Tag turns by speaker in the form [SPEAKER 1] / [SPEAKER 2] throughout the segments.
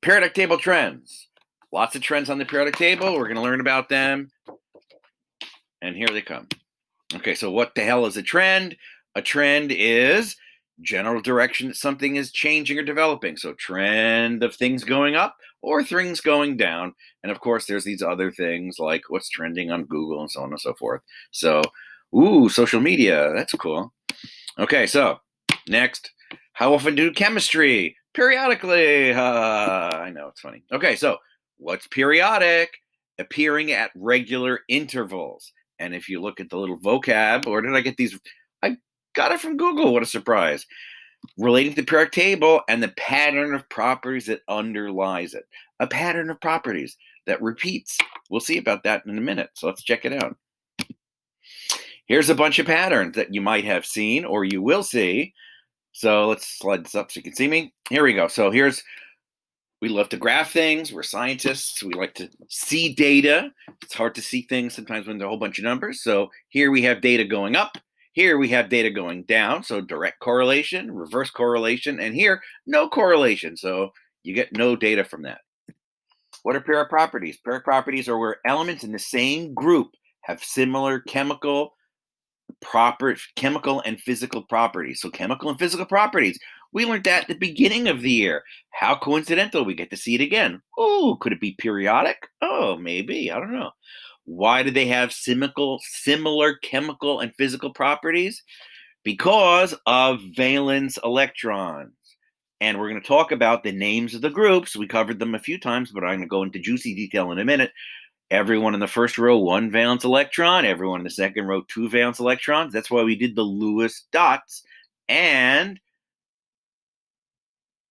[SPEAKER 1] Periodic table trends. Lots of trends on the periodic table. We're going to learn about them. And here they come. Okay, so what the hell is a trend? A trend is general direction that something is changing or developing. So trend of things going up or things going down. And of course, there's these other things like what's trending on Google and so on and so forth. So, social media. That's cool. Okay, so next, how often do chemistry? Periodically. I know, it's funny. Okay, so what's periodic? Appearing at regular intervals. And if you look at the little vocab, or did I get these? I got it from Google. What a surprise. Relating to the periodic table and the pattern of properties that underlies it. A pattern of properties that repeats. We'll see about that in a minute. So let's check it out. Here's a bunch of patterns that you might have seen or you will see. So let's slide this up so you can see me. Here we go. So we love to graph things. We're scientists. We like to see data. It's hard to see things sometimes when there are a whole bunch of numbers. So here we have data going up. Here we have data going down. So direct correlation, reverse correlation, and here no correlation. So you get no data from that. What are periodic properties? Periodic properties are where elements in the same group have similar chemical and physical properties. So chemical and physical properties. We learned that at the beginning of the year. How coincidental. We get to see it again. Oh, could it be periodic? Oh, maybe. I don't know. Why do they have similar chemical and physical properties? Because of valence electrons. And we're going to talk about the names of the groups. We covered them a few times, but I'm going to go into juicy detail in a minute. Everyone in the first row, 1 valence electron. Everyone in the second row, 2 valence electrons. That's why we did the Lewis dots. And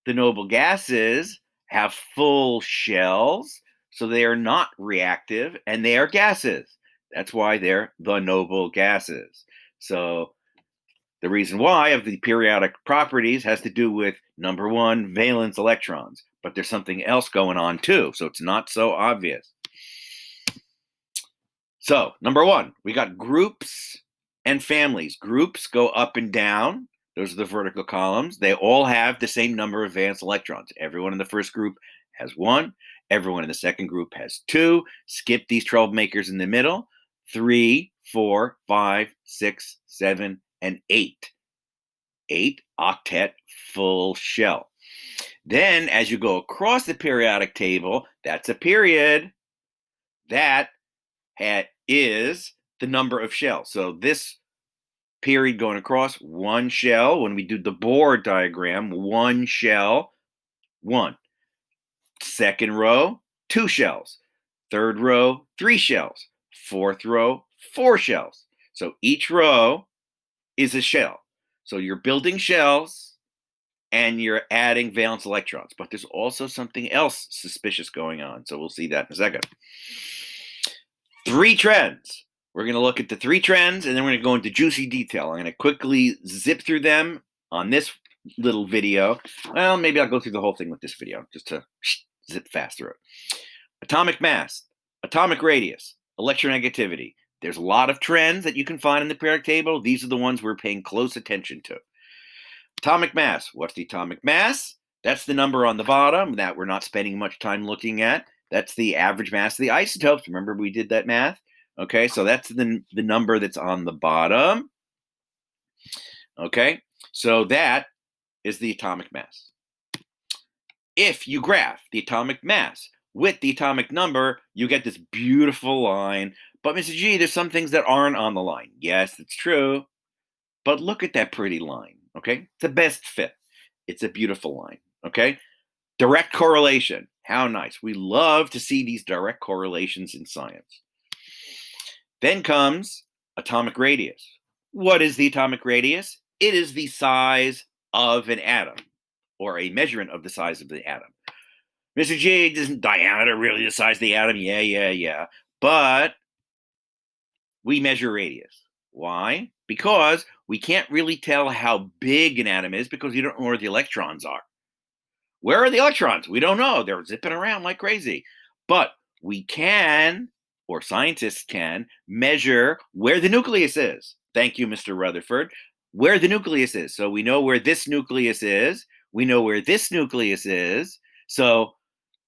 [SPEAKER 1] the noble gases have full shells, so they are not reactive, and they are gases. That's why they're the noble gases. So the reason why of the periodic properties has to do with, number 1, valence electrons. But there's something else going on too, so it's not so obvious. So, number 1, we got groups and families. Groups go up and down. Those are the vertical columns. They all have the same number of valence electrons. Everyone in the first group has 1. Everyone in the second group has 2. Skip these troublemakers in the middle. 3, 4, 5, 6, 7, and 8. 8 octet full shell. Then, as you go across the periodic table, that's a period. That is the number of shells. So this period going across, 1 shell. When we do the Bohr diagram, 1 shell, 1. Second row, 2 shells. Third row, 3 shells. Fourth row, 4 shells. So each row is a shell. So you're building shells and you're adding valence electrons. But there's also something else suspicious going on. So we'll see that in a second. 3 trends. We're going to look at the 3 trends, and then we're going to go into juicy detail. I'm going to quickly zip through them on this little video. Well, maybe I'll go through the whole thing with this video, just to zip fast through it. Atomic mass, atomic radius, electronegativity. There's a lot of trends that you can find in the periodic table. These are the ones we're paying close attention to. Atomic mass. What's the atomic mass? That's the number on the bottom that we're not spending much time looking at. That's the average mass of the isotopes. Remember we did that math? Okay, so that's the number that's on the bottom. Okay, so that is the atomic mass. If you graph the atomic mass with the atomic number, you get this beautiful line. But Mr. G, there's some things that aren't on the line. Yes, it's true. But look at that pretty line, okay? It's the best fit. It's a beautiful line, okay? Direct correlation. How nice. We love to see these direct correlations in science. Then comes atomic radius. What is the atomic radius? It is the size of an atom, or a measurement of the size of the atom. Mr. G, isn't diameter really the size of the atom? Yeah. But we measure radius. Why? Because we can't really tell how big an atom is because we don't know where the electrons are. Where are the electrons? We don't know. They're zipping around like crazy. But we can, or scientists can, measure where the nucleus is. Thank you, Mr. Rutherford. Where the nucleus is. So we know where this nucleus is. We know where this nucleus is. So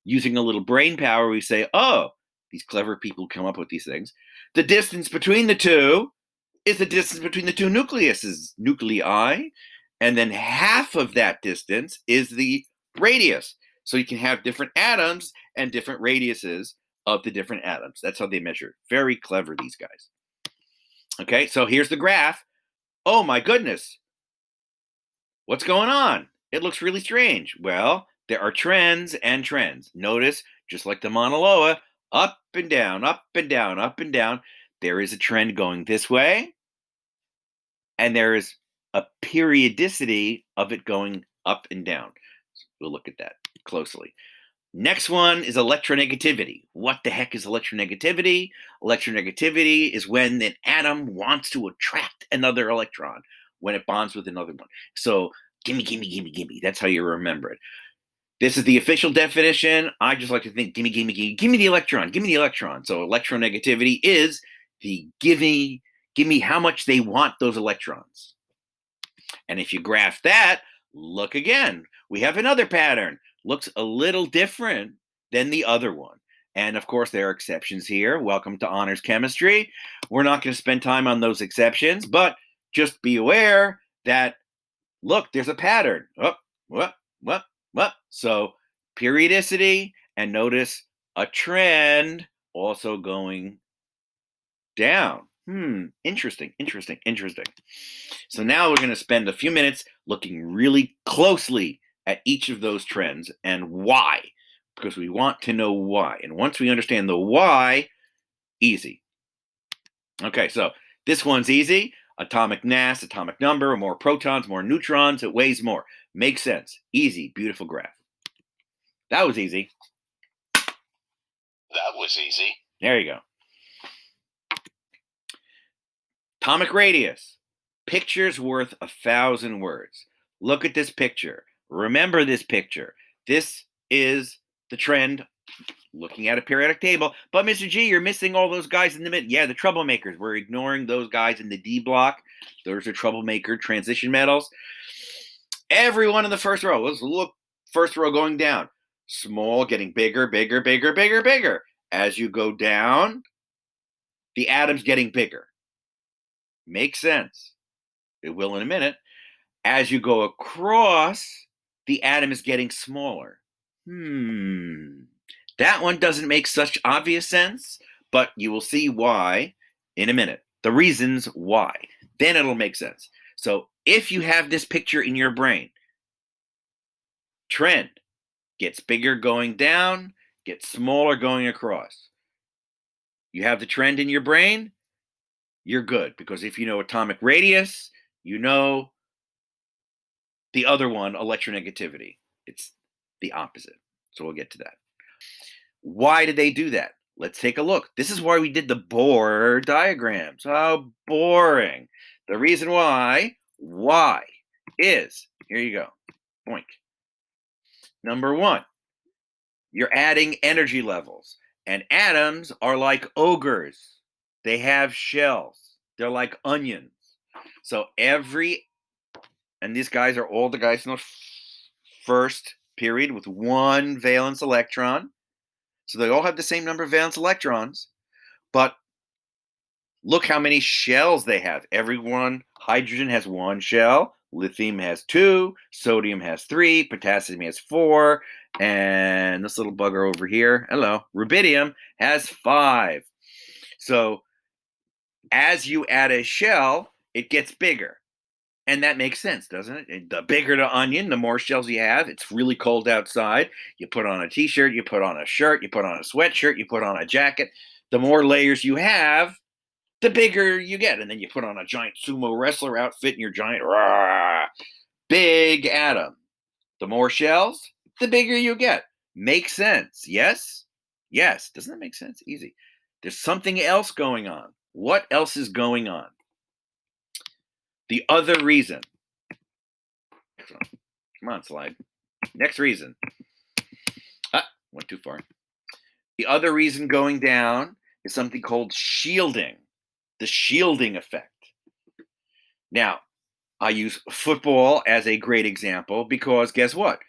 [SPEAKER 1] using a little brain power, we say, oh, these clever people come up with these things. The distance between the two is the distance between the two nuclei, and then half of that distance is the radius. So you can have different atoms and different radiuses of the different atoms. That's how they measure. Very clever, these guys. Okay, so here's the graph. Oh my goodness. What's going on? It looks really strange. Well, there are trends and trends. Notice, just like the Mauna Loa, up and down, up and down, up and down. There is a trend going this way, and there is a periodicity of it going up and down. So we'll look at that closely. Next one is electronegativity. What the heck is electronegativity? Electronegativity is when an atom wants to attract another electron when it bonds with another one. So gimme, gimme, gimme, gimme. That's how you remember it. This is the official definition. I just like to think gimme, gimme, gimme, gimme the electron, gimme the electron. So electronegativity is the gimme how much they want those electrons. And if you graph that, look again. We have another pattern. Looks a little different than the other one. And of course, there are exceptions here. Welcome to Honors Chemistry. We're not going to spend time on those exceptions, but just be aware that, look, there's a pattern. What? So periodicity, and notice a trend also going down. Interesting. So now we're going to spend a few minutes looking really closely at each of those trends and why, because we want to know why. And once we understand the why, easy. Okay, so this one's easy. Atomic mass, atomic number, more protons, more neutrons, it weighs more. Makes sense. Easy, beautiful graph. That was easy. There you go. Atomic radius. Picture's worth 1,000 words. Look at this picture. Remember this picture. This is the trend, looking at a periodic table. But Mr. G, you're missing all those guys in the middle. Yeah, the troublemakers. We're ignoring those guys in the D block. Those are troublemaker transition metals. Everyone in the first row. Let's look. First row going down. Small, getting bigger, bigger, bigger, bigger, bigger. As you go down, the atom's getting bigger. Makes sense. It will in a minute. As you go across, the atom is getting smaller. That one doesn't make such obvious sense, but you will see why in a minute. The reasons why. Then it'll make sense. So if you have this picture in your brain, trend gets bigger going down, gets smaller going across. You have the trend in your brain, you're good. Because if you know atomic radius, you know the other one, electronegativity. It's the opposite. So we'll get to that. Why did they do that? Let's take a look. This is why we did the Bohr diagrams. How boring. The reason why is, here you go, boink. Number one, you're adding energy levels. And atoms are like ogres. They have shells. They're like onions. So and these guys are all the guys in the first period with one valence electron. So they all have the same number of valence electrons, but look how many shells they have. Hydrogen has one shell, lithium has two, sodium has three, potassium has four, and this little bugger over here, rubidium has 5. So as you add a shell, it gets bigger. And that makes sense, doesn't it? The bigger the onion, the more shells you have. It's really cold outside. You put on a t-shirt, you put on a shirt, you put on a sweatshirt, you put on a jacket. The more layers you have, the bigger you get. And then you put on a giant sumo wrestler outfit and your giant big atom. The more shells, the bigger you get. Makes sense. Yes? Yes. Doesn't that make sense? Easy. There's something else going on. What else is going on? The other reason. Come on, slide. Next reason. Went too far. The other reason going down is something called shielding. The shielding effect. Now, I use football as a great example because guess what?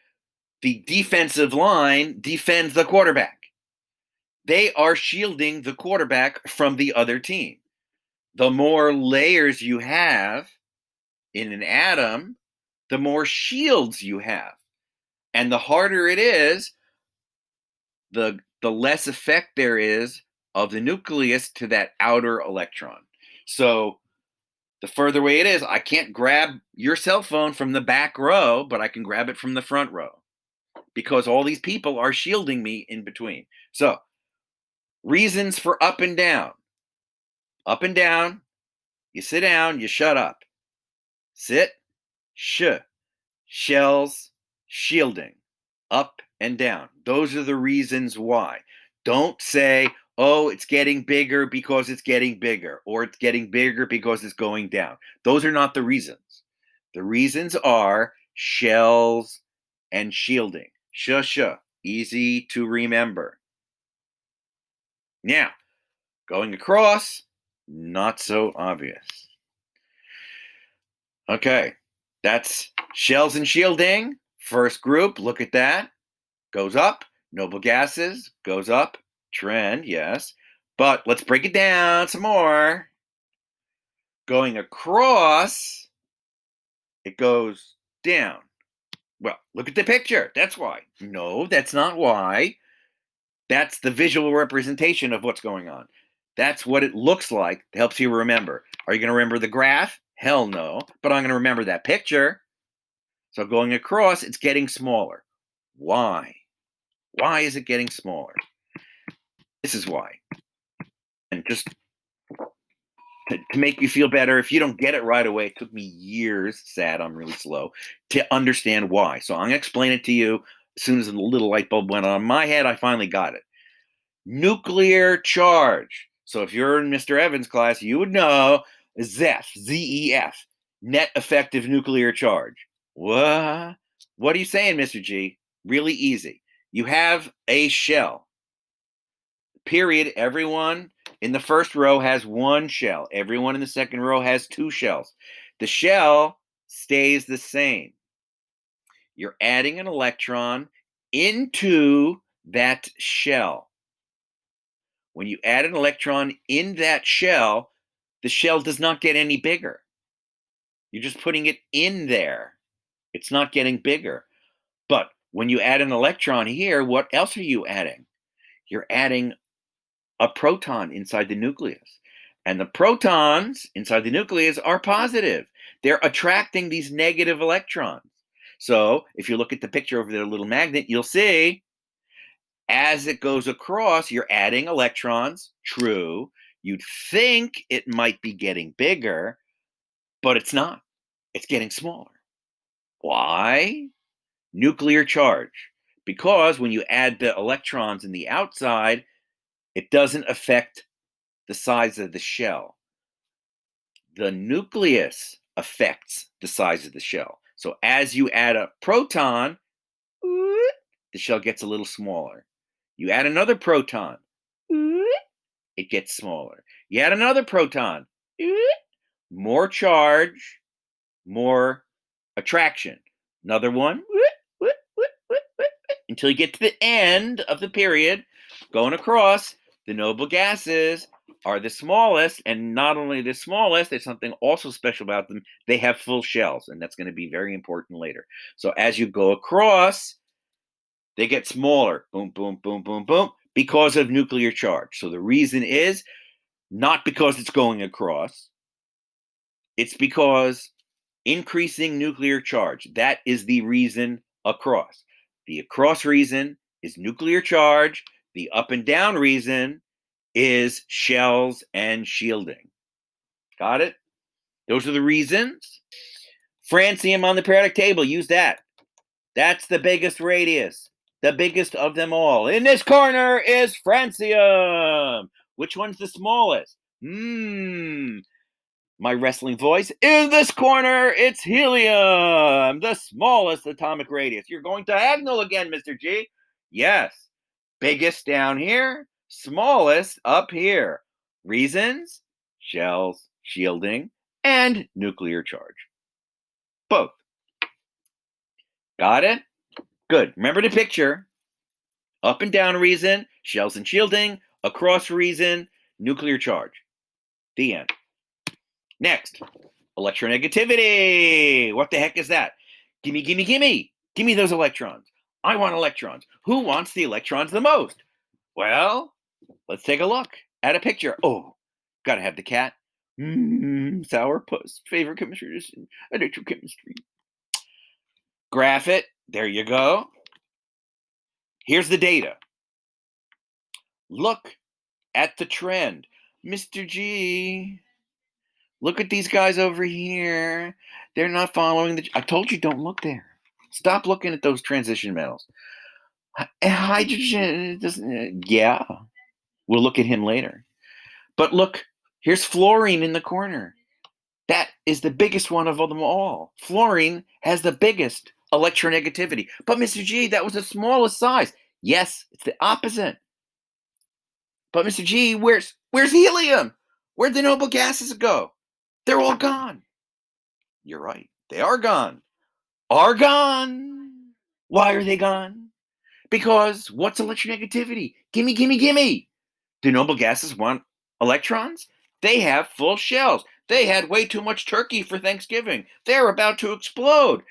[SPEAKER 1] the defensive line defends the quarterback. They are shielding the quarterback from the other team. The more layers you have in an atom, the more shields you have. And the harder it is, the less effect there is of the nucleus to that outer electron. So the further away it is, I can't grab your cell phone from the back row, but I can grab it from the front row because all these people are shielding me in between. So reasons for up and down. Up and down, you sit down, you shut up. Sit, shells, shielding, up and down. Those are the reasons why. Don't say, oh, it's getting bigger because it's getting bigger, or it's getting bigger because it's going down. Those are not the reasons. The reasons are shells and shielding. Easy to remember. Now, going across, not so obvious. Okay, that's shells and shielding. First group, look at that. Goes up. Noble gases, goes up. Trend, yes. But let's break it down some more. Going across, it goes down. Well, look at the picture. That's why. No, that's not why. That's the visual representation of what's going on. That's what it looks like. It helps you remember. Are you going to remember the graph? Hell no. But I'm going to remember that picture. So going across, it's getting smaller. Why? Why is it getting smaller? This is why. And just to make you feel better, if you don't get it right away, it took me years, sad, I'm really slow, to understand why. So I'm going to explain it to you. As soon as the little light bulb went on in my head, I finally got it. Nuclear charge. So if you're in Mr. Evans' class, you would know ZEF, Z-E-F, net effective nuclear charge. What? What are you saying, Mr. G? Really easy. You have a shell. Period. Everyone in the first row has one shell. Everyone in the second row has two shells. The shell stays the same. You're adding an electron into that shell. When you add an electron in that shell, the shell does not get any bigger. You're just putting it in there. It's not getting bigger. But when you add an electron here, what else are you adding? You're adding a proton inside the nucleus. And the protons inside the nucleus are positive. They're attracting these negative electrons. So if you look at the picture over the little magnet, you'll see as it goes across, you're adding electrons. True. You'd think it might be getting bigger, but it's not. It's getting smaller. Why? Nuclear charge. Because when you add the electrons in the outside, it doesn't affect the size of the shell. The nucleus affects the size of the shell. So as you add a proton, the shell gets a little smaller. You add another proton, it gets smaller. You add another proton, more charge, more attraction. Another one, until you get to the end of the period, going across, the noble gases are the smallest, and not only the smallest, there's something also special about them. They have full shells, and that's going to be very important later. So as you go across, they get smaller. Boom, boom, boom, boom, boom, because of nuclear charge. So the reason is not because it's going across. It's because increasing nuclear charge. That is the reason across. The across reason is nuclear charge. The up and down reason is shells and shielding. Got it? Those are the reasons. Francium on the periodic table, use that. That's the biggest radius, the biggest of them all. In this corner is francium. Which one's the smallest? My wrestling voice. In this corner, it's helium, the smallest atomic radius. You're going diagonal again, Mr. G. Yes. Biggest down here, smallest up here. Reasons? Shells, shielding, and nuclear charge. Both. Got it? Good. Remember the picture. Up and down reason, shells and shielding, across reason, nuclear charge. The end. Next, electronegativity. What the heck is that? Gimme, gimme, gimme. Gimme those electrons. I want electrons. Who wants the electrons the most? Well, let's take a look at a picture. Oh, gotta have the cat. Sourpuss. Favorite chemistry is electrochemistry. Graph it. There you go. Here's the data. Look at the trend. Mr. G, look at these guys over here. They're not following I told you don't look there. Stop looking at those transition metals. Hydrogen doesn't. Yeah, we'll look at him later. But look, here's fluorine in the corner. That is the biggest one of them all. Fluorine has the biggest electronegativity. But Mr. G, that was the smallest size. Yes, it's the opposite. But Mr. G, where's helium? Where'd the noble gases go? They're all gone. You're right. They are gone. Are gone. Why are they gone? Because what's electronegativity? Gimme, gimme, gimme. Do noble gases want electrons? They have full shells. They had way too much turkey for Thanksgiving. They're about to explode.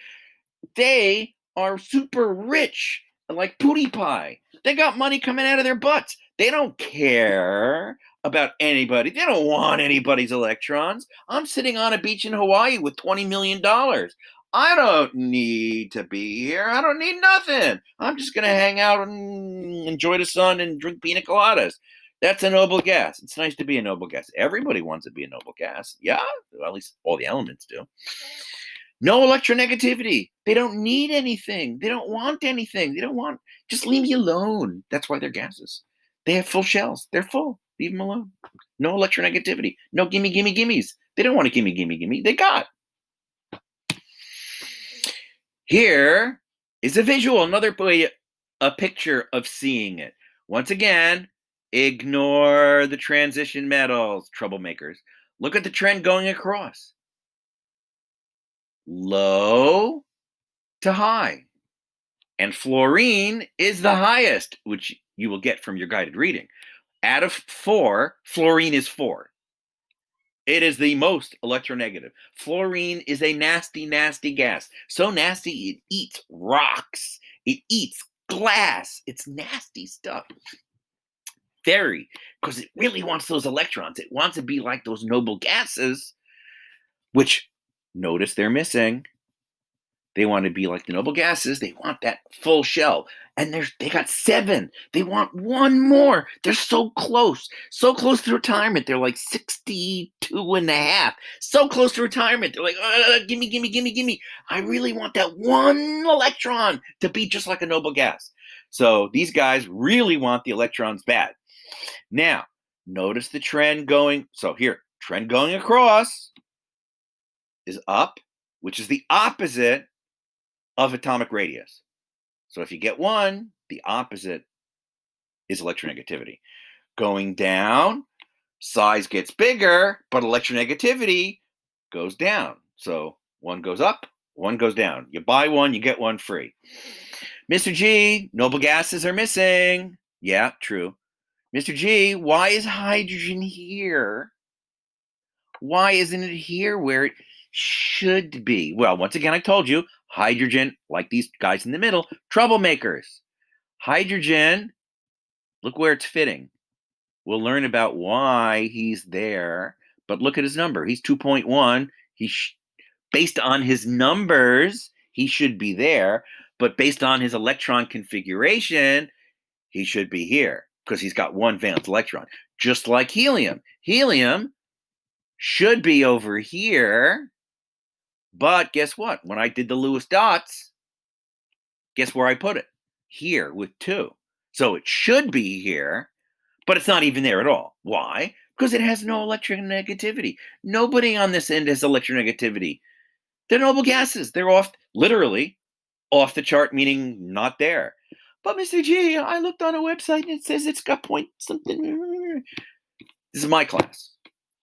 [SPEAKER 1] They are super rich, like Pootie Pie. They got money coming out of their butts. They don't care about anybody. They don't want anybody's electrons. I'm sitting on a beach in Hawaii with $20 million. I don't need to be here. I don't need nothing. I'm just going to hang out and enjoy the sun and drink pina coladas. That's a noble gas. It's nice to be a noble gas. Everybody wants to be a noble gas. Yeah, well, at least all the elements do. No electronegativity. They don't need anything. They don't want anything. They don't want, just leave me alone. That's why they're gases. They have full shells. They're full. Leave them alone. No electronegativity. No gimme, gimme, gimmes. They don't want a gimme, gimme, gimme. They got. Here is a visual, another way, a picture of seeing it. Once again, ignore the transition metals, troublemakers. Look at the trend going across. Low to high. And fluorine is the highest, which you will get from your guided reading. Out of 4, fluorine is 4. It is the most electronegative. Fluorine is a nasty, nasty gas. So nasty, it eats rocks. It eats glass. It's nasty stuff. Very, because it really wants those electrons. It wants to be like those noble gases, which, notice they're missing. They want to be like the noble gases. They want that full shell. And they got 7. They want 1 more. They're so close to retirement. They're like 62 and a half. So close to retirement. They're like, gimme, gimme, gimme, gimme. I really want that 1 electron to be just like a noble gas. So these guys really want the electrons bad. Now, notice the trend going. So here, trend going across is up, which is the opposite of atomic radius. So if you get 1, the opposite is electronegativity. Going down, size gets bigger, but electronegativity goes down. So 1 goes up, 1 goes down. You buy 1, you get 1 free. Mr. G, noble gases are missing. Yeah, true. Mr. G, why is hydrogen here? Why isn't it here where it should be? Well, once again, I told you, hydrogen, like these guys in the middle, troublemakers. Hydrogen, look where it's fitting. We'll learn about why he's there, but look at his number. He's 2.1. Based on his numbers, he should be there, but based on his electron configuration, he should be here because he's got 1 valence electron, just like helium. Helium should be over here, but guess what? When I did the Lewis dots, guess where I put it? Here with 2. So it should be here, but it's not even there at all. Why? Because it has no electronegativity. Nobody on this end has electronegativity. They're noble gases. They're literally off the chart, meaning not there. But Mr. G, I looked on a website and it says it's got point something. This is my class.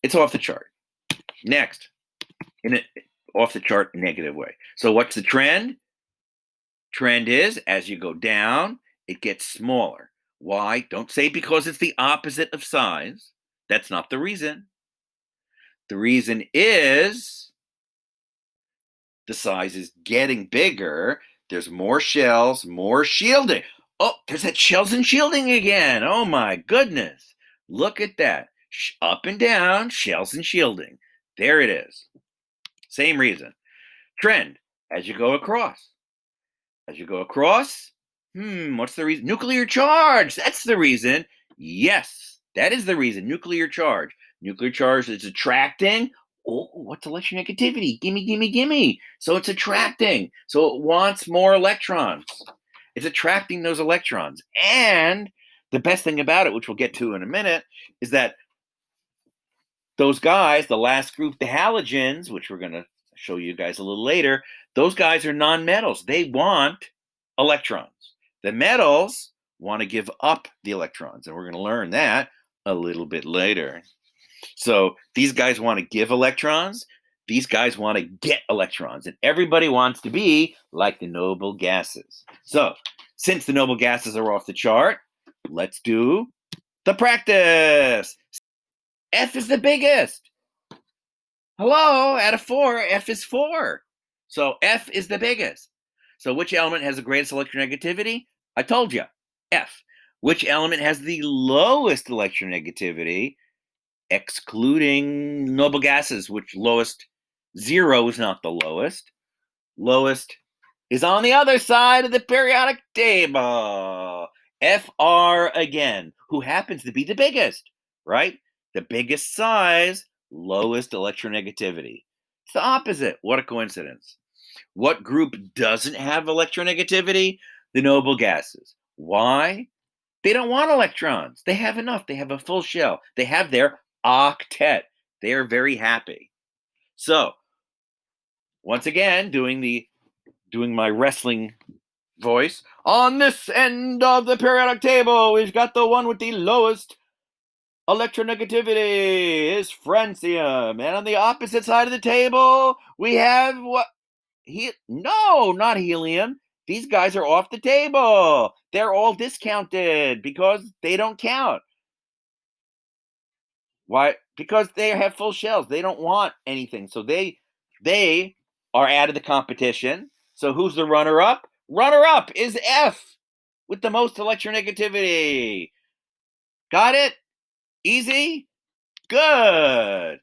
[SPEAKER 1] It's off the chart. Next, in an off the chart negative way. So what's the trend? Trend is, as you go down, it gets smaller. Why? Don't say because it's the opposite of size. That's not the reason. The reason is the size is getting bigger. There's more shells, more shielding. Oh, there's that shells and shielding again. Oh my goodness. Look at that. Up and down, shells and shielding. There it is. Same reason. Trend as you go across. As you go across, what's the reason? Nuclear charge. That's the reason. Yes, that is the reason. Nuclear charge. Nuclear charge is attracting. Oh, what's electronegativity? Gimme, gimme, gimme. So it's attracting. So it wants more electrons. It's attracting those electrons. And the best thing about it, which we'll get to in a minute, is that those guys, the last group, the halogens, which we're going to show you guys a little later, those guys are nonmetals. They want electrons. The metals want to give up the electrons, and we're going to learn that a little bit later. So these guys want to give electrons. These guys want to get electrons, and everybody wants to be like the noble gases. So since the noble gases are off the chart, let's do the practice. F is the biggest. Hello, out of 4, F is 4. So F is the biggest. So which element has the greatest electronegativity? I told you, F. Which element has the lowest electronegativity, excluding noble gases, which lowest, 0 is not the lowest. Lowest is on the other side of the periodic table. Fr again, who happens to be the biggest, right? The biggest size, lowest electronegativity. It's the opposite. What a coincidence. What group doesn't have electronegativity? The noble gases. Why? They don't want electrons. They have enough. They have a full shell. They have their octet. They are very happy. So, once again, doing my wrestling voice. On this end of the periodic table, we've got the one with the lowest electronegativity is francium. And on the opposite side of the table, we have what? No, not helium. These guys are off the table. They're all discounted because they don't count. Why? Because they have full shells. They don't want anything. So they are out of the competition. So who's the runner-up? Runner-up is F with the most electronegativity. Got it? Easy? Good.